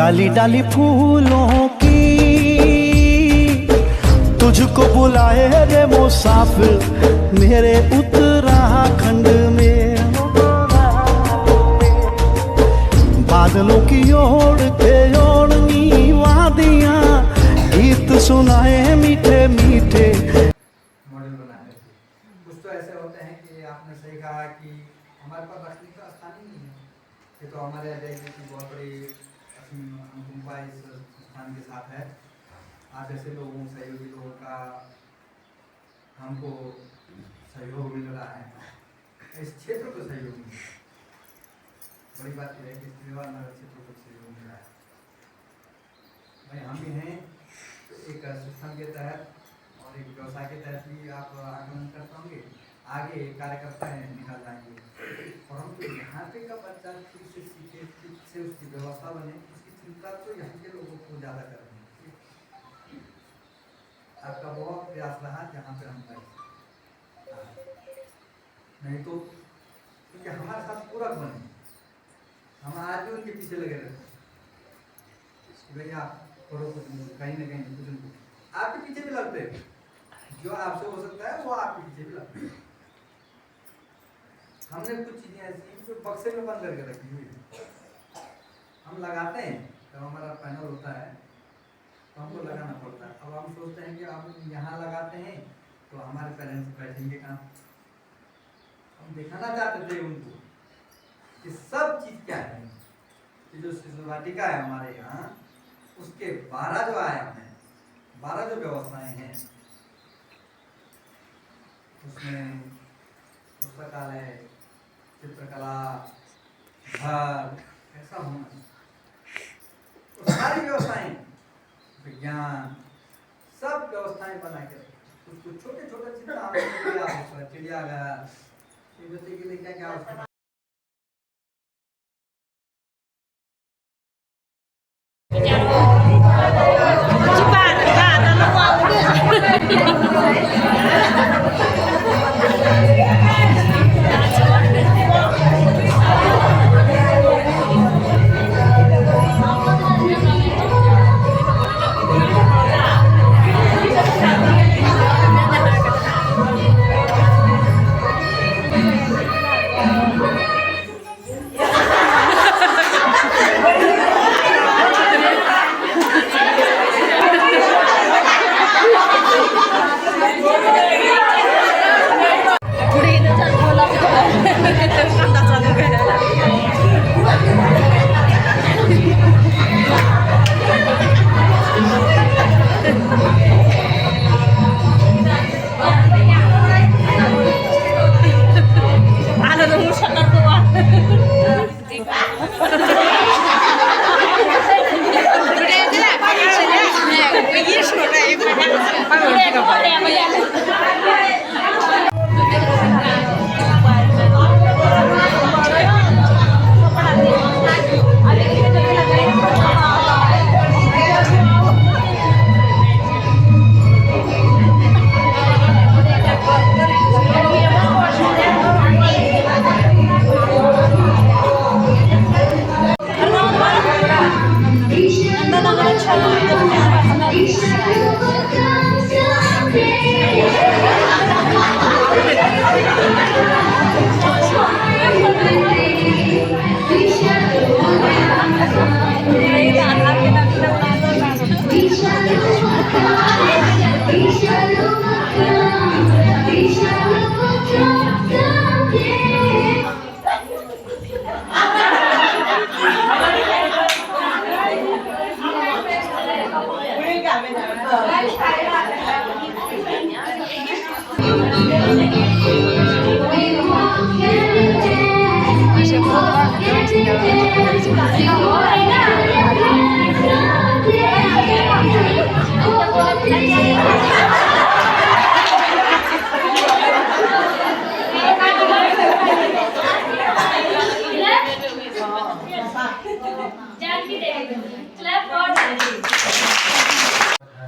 डाली डाली फूलों की तुझको बुलाए रे मुसाफिर मेरे उत्तराखंड में। बादलों की ओर के ओढ़नी वादियां गीत सुनाए मीठे मीठे। मॉडल बनाने कुछ तो ऐसे होते हैं कि आपने सही कहा कि हमारे पास रखने का स्थान ही नहीं है। ये तो हमारे अजय की बहुत बड़ी अनुकंपा इस स्थान के साथ है। आज ऐसे लोगों सहयोगी लोगों का हमको सहयोग मिल रहा है, इस क्षेत्र को सहयोग मिल रहा है। बड़ी बात यह है कि श्रीवाल नगर क्षेत्र को सहयोग मिल रहा है। भाई हम भी हैं एक सिस्टम के तहत और एक व्यवसाय के तहत भी आप आगमन करते होंगे, आगे कार्यकर्ता निकल जाएंगे और हम तो यहाँ पे का बच्चा ठीक से सीखे, ठीक से उसकी व्यवस्था बने, उसकी चिंता तो यहाँ के लोगों को ज़्यादा कर रहे हैं। आपका बहुत प्रयास रहा जहाँ पे हम गए, नहीं तो क्योंकि हमारे साथ पूरक बने, हम आज भी उनके पीछे लगे रहते भैया करो कुछ कहीं ना कहीं कुछ आपके पीछे भी लगते हैं। जो आपसे हो सकता है वो आपके पीछे भी लगते हैं। हमने कुछ चीजें ऐसी जो बक्से में बंद करके रखी हुई हम लगाते हैं। जब हमारा पैनल होता है तो हमको लगाना पड़ता है। अब हम सोचते हैं कि अब यहाँ लगाते हैं तो हमारे पेरेंट्स बैठेंगे कहाँ। हम दिखाना चाहते थे उनको कि सब चीज क्या है कि जो शिशु वाटिका है हमारे यहाँ उसके 12 जो आयाम हैं, 12 जो व्यवस्थाएं हैं उसमें पुस्तकालय, चित्रकला, घर ऐसा होना तो सारी व्यवस्थाएं, विज्ञान, सब व्यवस्थाएं बना के उसको छोटे छोटे चिड़ियाघर बच्चे के लिए क्या क्या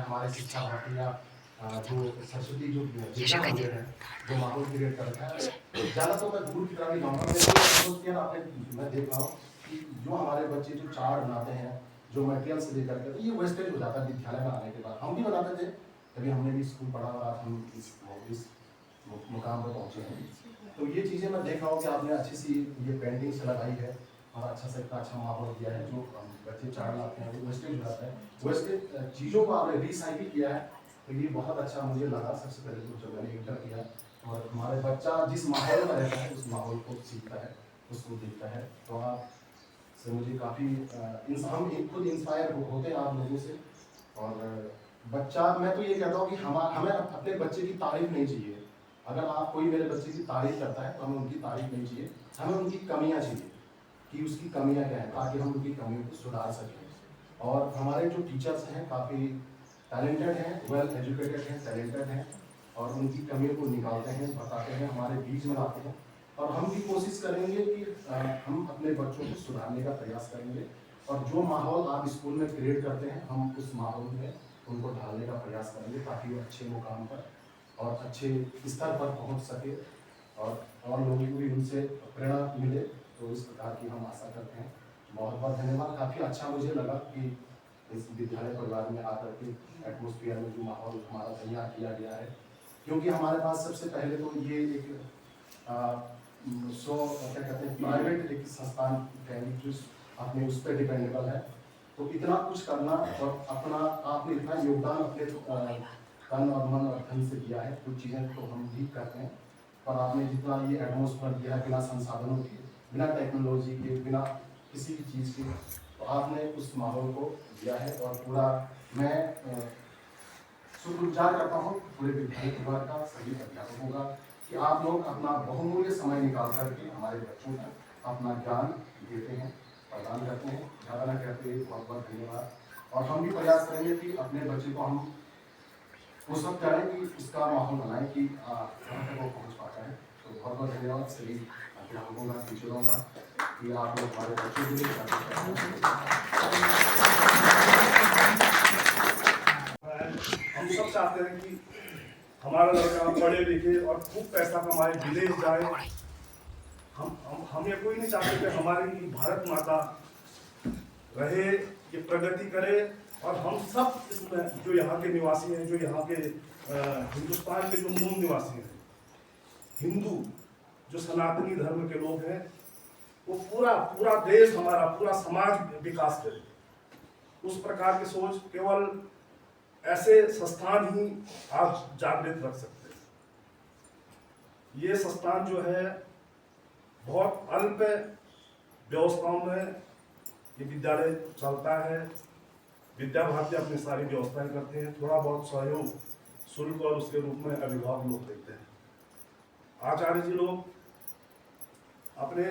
हमारे शिक्षा भारतीय जो सरस्वती जो मंदिर है जो माहौल क्रिएट करता है। ज़्यादा तो मैं दूर की तरह नहीं जाऊँगा। मैं देख रहा हूँ कि जो हमारे बच्चे जो चार्ट बनाते हैं जो मटेरियल से लेकर के, तो ये वेस्टेज हो जाता है विद्यालय में आने के बाद। हम भी बनाते थे, कभी हमने भी स्कूल पढ़ा और आज हम इस मुकाम पर पहुँचे हैं। तो ये चीज़ें मैं देख रहा हूँ कि आपने अच्छी सी ये पेंटिंग से लगाई है और अच्छा से इतना अच्छा माहौल दिया है। जो बच्चे चाड़ लाते हैं वो वेस्टेज हो जाता है, वेस्टेज चीज़ों को आपने रिसाइकिल किया है, तो ये बहुत अच्छा मुझे लगा। सबसे पहले तो जब मैंने इंटर किया, और हमारे बच्चा जिस माहौल में रहता है उस माहौल को सीखता है, उसको देखता है। तो आप से मुझे काफ़ी हम खुद इंस्पायर होते हैं आप लोगों से। और बच्चा, मैं तो ये कहता हूँ कि हमें अपने बच्चे की तारीफ नहीं चाहिए। अगर आप कोई मेरे बच्चे की तारीफ करता है तो हमें उनकी तारीफ नहीं चाहिए, हमें उनकी कमियाँ चाहिए कि उसकी कमियाँ क्या हैं, ताकि हम उनकी कमियों को सुधार सकें। और हमारे जो टीचर्स हैं काफ़ी टैलेंटेड हैं, वेल एजुकेटेड हैं, टैलेंटेड हैं, और उनकी कमियों को निकालते हैं, बताते हैं, हमारे बीच में लाते हैं। और हम भी कोशिश करेंगे कि हम अपने बच्चों को सुधारने का प्रयास करेंगे, और जो माहौल आप स्कूल में क्रिएट करते हैं हम उस माहौल में उनको ढालने का प्रयास करेंगे, ताकि वो अच्छे मुकाम पर और अच्छे स्तर पर पहुंच सके और लोगों को भी उनसे प्रेरणा मिले। तो इस प्रकार की हम आशा करते हैं। बहुत बहुत धन्यवाद। काफ़ी अच्छा मुझे लगा कि इस विद्यालय परिवार में आकर के एटमोसफियर में जो माहौल हमारा तैयार किया गया है, क्योंकि हमारे पास सबसे पहले तो ये एक क्या कहते हैं प्राइवेट एक संस्थान है जो अपने उस पर डिपेंडेबल है। तो इतना कुछ करना और अपना आपने इतना योगदान अपने तन और मन और धन से दिया है, कुछ चीज़ें तो हम भी करते हैं, पर आपने जितना ये एटमोसफियर दिया है बिना संसाधनों के, बिना टेक्नोलॉजी के, बिना किसी भी चीज़ के, तो आपने उस माहौल को दिया है। और पूरा मैं शुक्रगुजार करता हूँ पूरे विद्यालय परिवार का, सभी अध्यापकों का, कि आप लोग अपना बहुमूल्य समय निकाल करके हमारे बच्चों को अपना ज्ञान देते हैं, प्रदान करते हैं। ज़्यादा न कहते बहुत बहुत धन्यवाद। और हम भी प्रयास करेंगे कि अपने बच्चे को हम उस वक्त करें कि उसका माहौल बनाएं कि कहाँ तक वो पहुँच पाता है। तो बहुत बहुत धन्यवाद सभी अध्यापकों का, टीचरों का, कि आप लोग हमारे बच्चों के लिए हम सब चाहते हैं कि हमारा लड़का पढ़े लिखे और खूब पैसा कमाए, विदेश जाए। हम ये कोई नहीं चाहते कि हमारी भारत माता रहे, ये प्रगति करे, और हम सब इसमें जो यहाँ के निवासी हैं, जो यहाँ के हिंदुस्तान के जो मूल निवासी हैं, हिंदू जो सनातनी धर्म के लोग हैं, वो पूरा देश हमारा, पूरा समाज विकास करे। उस प्रकार की सोच केवल ऐसे संस्थान ही आप जागृत रख सकते हैं। ये संस्थान जो है बहुत अल्प व्यवस्थाओं में ये विद्यालय चलता है। विद्या भारती अपनी सारी व्यवस्थाएं करते हैं, थोड़ा बहुत सहयोग शुल्क और उसके रूप में अभिभावक लोग देते हैं। आचार्य जी लोग अपने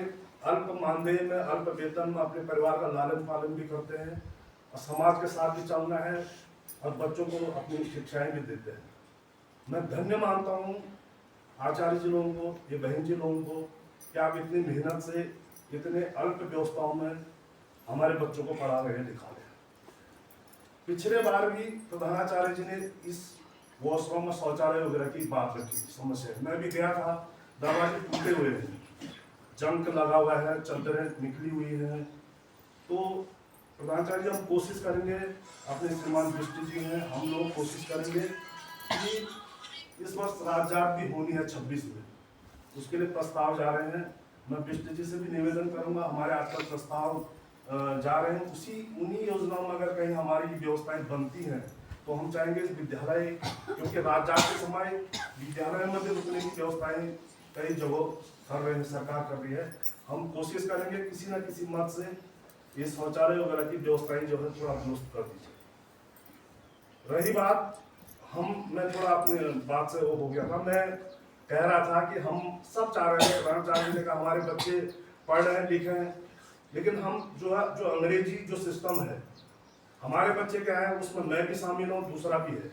अल्प मानदेय में, अल्प वेतन में अपने परिवार का लालन पालन भी करते हैं, और समाज के साथ भी चलना है, और बच्चों को अपनी शिक्षाएं भी देते हैं। मैं धन्य मानता हूँ आचार्य जी लोगों को, ये बहन जी लोगों को, कि आप इतनी मेहनत से इतने अल्प व्यवस्थाओं में हमारे बच्चों को पढ़ा रहे, लिखा रहे हैं। पिछले बार भी प्रधानाचार्य जी ने इस वॉशरूम में शौचालय वगैरह की बात रखी, समस्या। मैं भी गया था, दरवाजे टूटे हुए हैं, जंग लगा हुआ है, चद्दरें निकली हुई हैं। तो प्रधानाचार्य जी हम कोशिश करेंगे, अपने श्रीमान बिष्ट जी हैं, हम लोग कोशिश करेंगे कि इस वर्ष राज्यार्थ भी होनी है 26 में, उसके लिए प्रस्ताव जा रहे हैं। मैं बिष्ट जी से भी निवेदन करूंगा, हमारे आजकल प्रस्ताव जा रहे हैं, उन्हीं योजनाओं में अगर कहीं हमारी व्यवस्थाएं बनती हैं तो हम चाहेंगे इस विद्यालय, क्योंकि राज्यार्थ के समय विद्यालय में भी रुकने की व्यवस्थाएं कई जगह कर रहे हैं, सरकार कर रही है। हम कोशिश करेंगे किसी न किसी मत से ये शौचालय वगैरह की व्यवस्थाएं जो है थोड़ा दुरुस्त कर दीजिए। रही बात, मैं थोड़ा अपनी बात से वो हो गया था, मैं कह रहा था कि हम सब चाह रहे हैं, प्रधानाचार्य ने कहा हमारे बच्चे पढ़ रहे हैं, लिखे हैं, लेकिन हम जो अंग्रेजी जो सिस्टम है, हमारे बच्चे क्या है उसमें मैं भी शामिल हूँ, दूसरा भी है।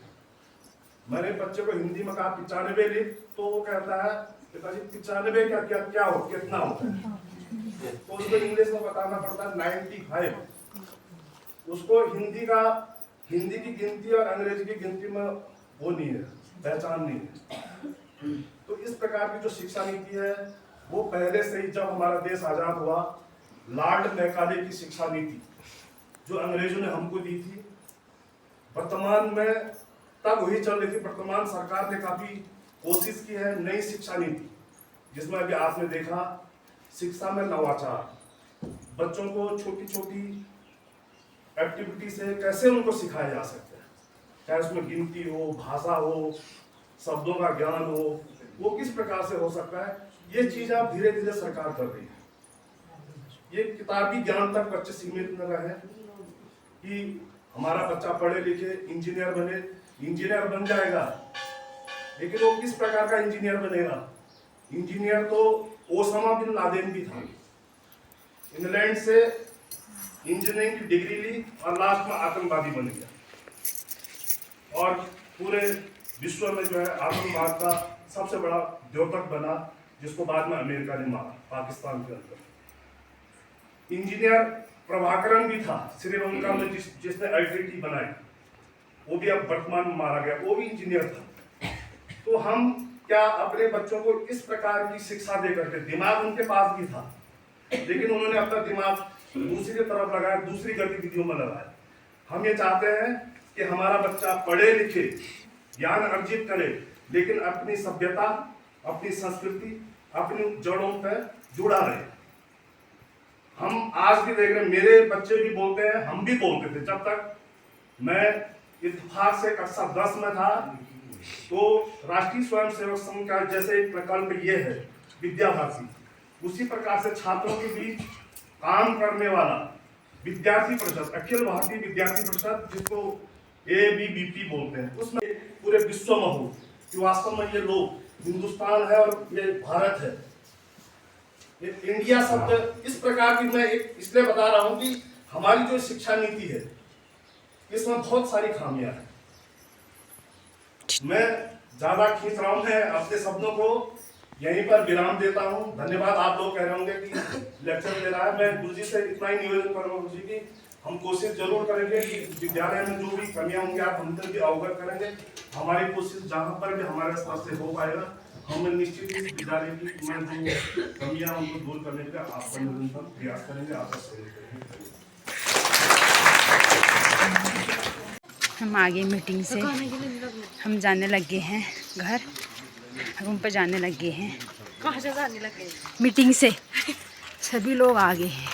मैंने बच्चे को हिंदी में कहा 95 लिख, तो वो कहता है पिताजी 95 क्या हो, कितना होता है, तो उसको इंग्लिश में बताना पड़ता है 95। उसको हिंदी की गिनती और अंग्रेजी की गिनती में वो नहीं है, पहचान नहीं है। तो इस प्रकार की जो शिक्षा नीति है वो पहले से ही, जब हमारा देश आजाद हुआ, लॉर्ड मैकाले की शिक्षा नीति जो अंग्रेजों ने हमको दी थी, वर्तमान में तब वही चल रही थी। वर्तमान सरकार ने काफी कोशिश की है नई शिक्षा नीति, जिसमें अभी आपने देखा शिक्षा में नवाचार, बच्चों को छोटी छोटी एक्टिविटी से कैसे उनको सिखाया जा सकता है, चाहे उसमें गिनती हो, भाषा हो, शब्दों का ज्ञान हो, वो किस प्रकार से हो सकता है, ये चीज आप धीरे धीरे सरकार कर रही है। ये किताबी ज्ञान तक बच्चे सीमित न रहे कि हमारा बच्चा पढ़े लिखे इंजीनियर बने, इंजीनियर बन जाएगा, लेकिन वो किस प्रकार का इंजीनियर बनेगा। इंजीनियर तो ओसामा बिन लादेन भी था, इंग्लैंड से इंजीनियरिंग की डिग्री ली और लास्ट में आतंकवादी बन गया और पूरे विश्व में जो है आतंकवाद का सबसे बड़ा द्योतक बना, जिसको बाद में अमेरिका ने मारा पाकिस्तान के अंदर। इंजीनियर प्रभाकरण भी था श्रीलंका में, जिसने IIT बनाई, वो भी अब वर्तमान में मारा गया, वो भी इंजीनियर था। तो हम क्या अपने बच्चों को इस प्रकार की शिक्षा दे करके, दिमाग उनके पास भी था लेकिन उन्होंने अपना दिमाग दूसरी तरफ लगाया, दूसरी गतिविधियों में लगाया। हम ये चाहते हैं कि हमारा बच्चा पढ़े लिखे, ज्ञान अर्जित करे, लेकिन अपनी सभ्यता, अपनी संस्कृति, अपनी जड़ों पर जुड़ा रहे। हम आज भी देख रहे हैं, मेरे बच्चे भी बोलते हैं, हम भी बोलते थे। जब तक मैं इत्तेफाक से कक्षा 10 में था तो राष्ट्रीय स्वयंसेवक संघ का जैसे एक प्रकल्प ये है विद्या भारती, उसी प्रकार से छात्रों के बीच काम करने वाला विद्यार्थी परिषद, अखिल भारतीय विद्यार्थी परिषद, जिसको ABVP बोलते हैं, उसमें पूरे विश्व में हो कि वास्तव में ये लोग हिंदुस्तान है और ये भारत है। इंडिया शब्द इस प्रकार की मैं इसलिए बता रहा हूं कि हमारी जो शिक्षा नीति है इसमें बहुत सारी खामियां हैं। मैं ज्यादा खींच रहा हूं, मैं अपने शब्दों को यहीं पर विराम देता हूं। धन्यवाद। आप लोग कह रहे होंगे कि लेक्चर दे रहा है, मैं गुरुजी से इतना ही निवेदन करूंगा गुरुजी की हम कोशिश जरूर करेंगे कि विद्यालय में जो भी कमियां होंगी आप हमसे भी अवगत करेंगे। हमारी कोशिश जहां पर भी हमारे स्तर से हो पाएगा, हम निश्चित ही विद्यालय की में जो कमियां उनको दूर करने का आपका निरंतर प्रयास करेंगे। आपका सहयोग करेंगे। हम आगे मीटिंग से हम जाने लगे हैं घर, रूम पर जाने लगे हैं। कहाँ से जाने लगे? मीटिंग से सभी लोग आ गए हैं।